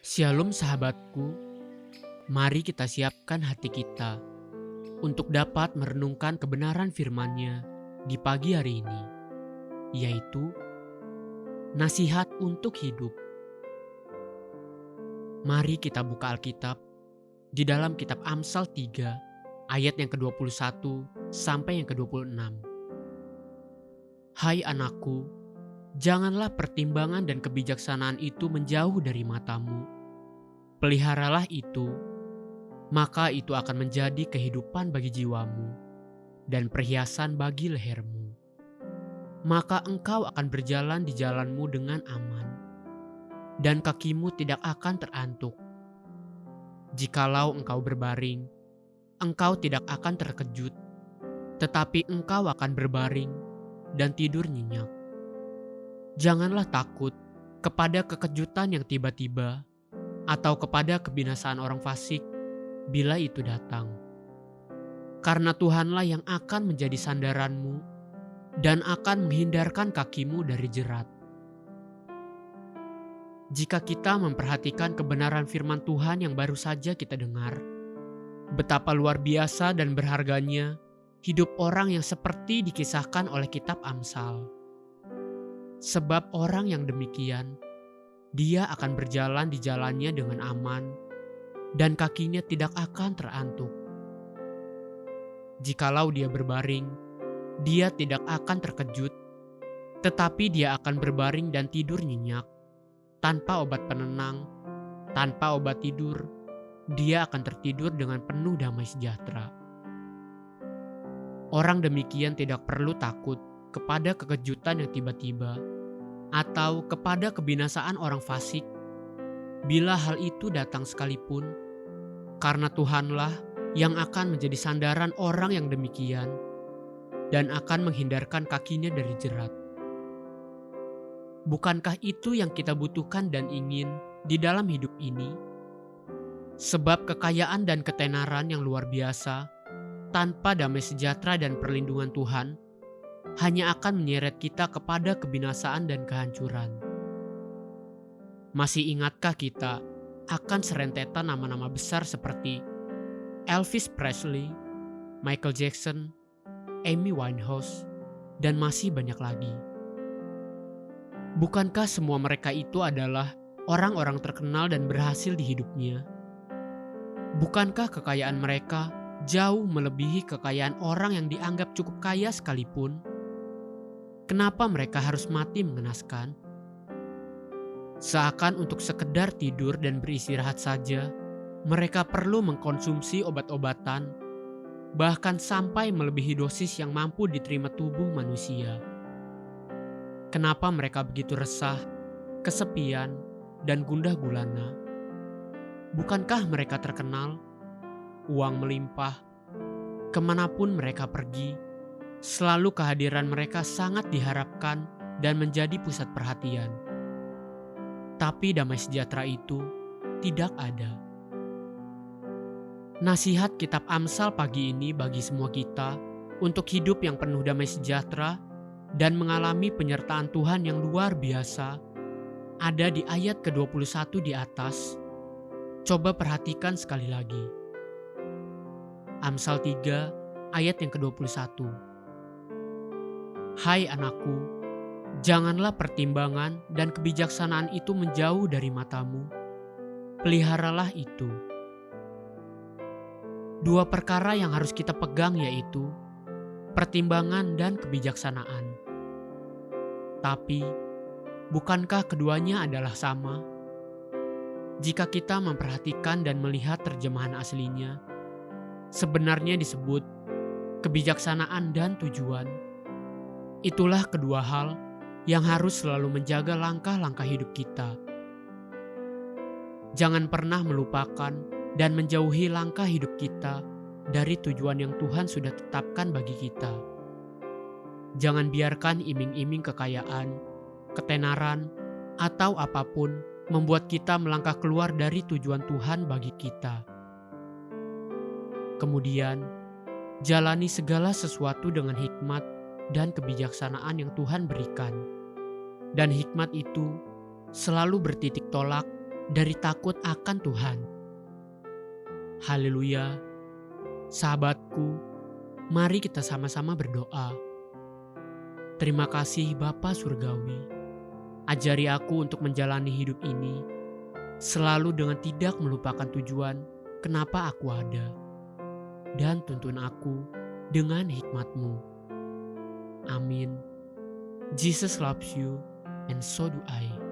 Shalom sahabatku, mari kita siapkan hati kita untuk dapat merenungkan kebenaran firman-Nya di pagi hari ini, yaitu nasihat untuk hidup. Mari kita buka Alkitab di dalam kitab Amsal 3 ayat yang ke-21 sampai yang ke-26. Hai anakku, janganlah pertimbangan dan kebijaksanaan itu menjauh dari matamu. Peliharalah itu, maka itu akan menjadi kehidupan bagi jiwamu dan perhiasan bagi lehermu. Maka engkau akan berjalan di jalanmu dengan aman, dan kakimu tidak akan terantuk. Jikalau engkau berbaring, engkau tidak akan terkejut, tetapi engkau akan berbaring dan tidur nyenyak. Janganlah takut kepada kekejutan yang tiba-tiba, atau kepada kebinasaan orang fasik bila itu datang. Karena Tuhanlah yang akan menjadi sandaranmu dan akan menghindarkan kakimu dari jerat. Jika kita memperhatikan kebenaran firman Tuhan yang baru saja kita dengar, betapa luar biasa dan berharganya hidup orang yang seperti dikisahkan oleh kitab Amsal. Sebab orang yang demikian, dia akan berjalan di jalannya dengan aman, dan kakinya tidak akan terantuk. Jikalau dia berbaring, dia tidak akan terkejut, tetapi dia akan berbaring dan tidur nyenyak. Tanpa obat penenang, tanpa obat tidur, dia akan tertidur dengan penuh damai sejahtera. Orang demikian tidak perlu takut kepada kekejutan yang tiba-tiba, atau kepada kebinasaan orang fasik, bila hal itu datang sekalipun, karena Tuhanlah yang akan menjadi sandaran orang yang demikian, dan akan menghindarkan kakinya dari jerat. Bukankah itu yang kita butuhkan dan ingin di dalam hidup ini? Sebab kekayaan dan ketenaran yang luar biasa, tanpa damai sejahtera dan perlindungan Tuhan, hanya akan menyeret kita kepada kebinasaan dan kehancuran. Masih ingatkah kita akan serentetan nama-nama besar seperti Elvis Presley, Michael Jackson, Amy Winehouse, dan masih banyak lagi? Bukankah semua mereka itu adalah orang-orang terkenal dan berhasil di hidupnya? Bukankah kekayaan mereka jauh melebihi kekayaan orang yang dianggap cukup kaya sekalipun? Kenapa mereka harus mati mengenaskan? Seakan untuk sekedar tidur dan beristirahat saja, mereka perlu mengkonsumsi obat-obatan, bahkan sampai melebihi dosis yang mampu diterima tubuh manusia. Kenapa mereka begitu resah, kesepian, dan gundah gulana? Bukankah mereka terkenal, uang melimpah, kemanapun mereka pergi, selalu kehadiran mereka sangat diharapkan dan menjadi pusat perhatian. Tapi damai sejahtera itu tidak ada. Nasihat kitab Amsal pagi ini bagi semua kita untuk hidup yang penuh damai sejahtera dan mengalami penyertaan Tuhan yang luar biasa ada di ayat ke-21 di atas. Coba perhatikan sekali lagi. Amsal 3 ayat yang ke-21. Hai anakku, janganlah pertimbangan dan kebijaksanaan itu menjauh dari matamu. Peliharalah itu. Dua perkara yang harus kita pegang yaitu pertimbangan dan kebijaksanaan. Tapi, bukankah keduanya adalah sama? Jika kita memperhatikan dan melihat terjemahan aslinya, sebenarnya disebut kebijaksanaan dan tujuan. Itulah kedua hal yang harus selalu menjaga langkah-langkah hidup kita. Jangan pernah melupakan dan menjauhi langkah hidup kita dari tujuan yang Tuhan sudah tetapkan bagi kita. Jangan biarkan iming-iming kekayaan, ketenaran, atau apapun membuat kita melangkah keluar dari tujuan Tuhan bagi kita. Kemudian, jalani segala sesuatu dengan hikmat dan kebijaksanaan yang Tuhan berikan. Dan hikmat itu selalu bertitik tolak dari takut akan Tuhan. Haleluya. Sahabatku, mari kita sama-sama berdoa. Terima kasih Bapa Surgawi. Ajari aku untuk menjalani hidup ini selalu dengan tidak melupakan tujuan kenapa aku ada. Dan tuntun aku dengan hikmat-Mu. Amin. Jesus loves you and so do I.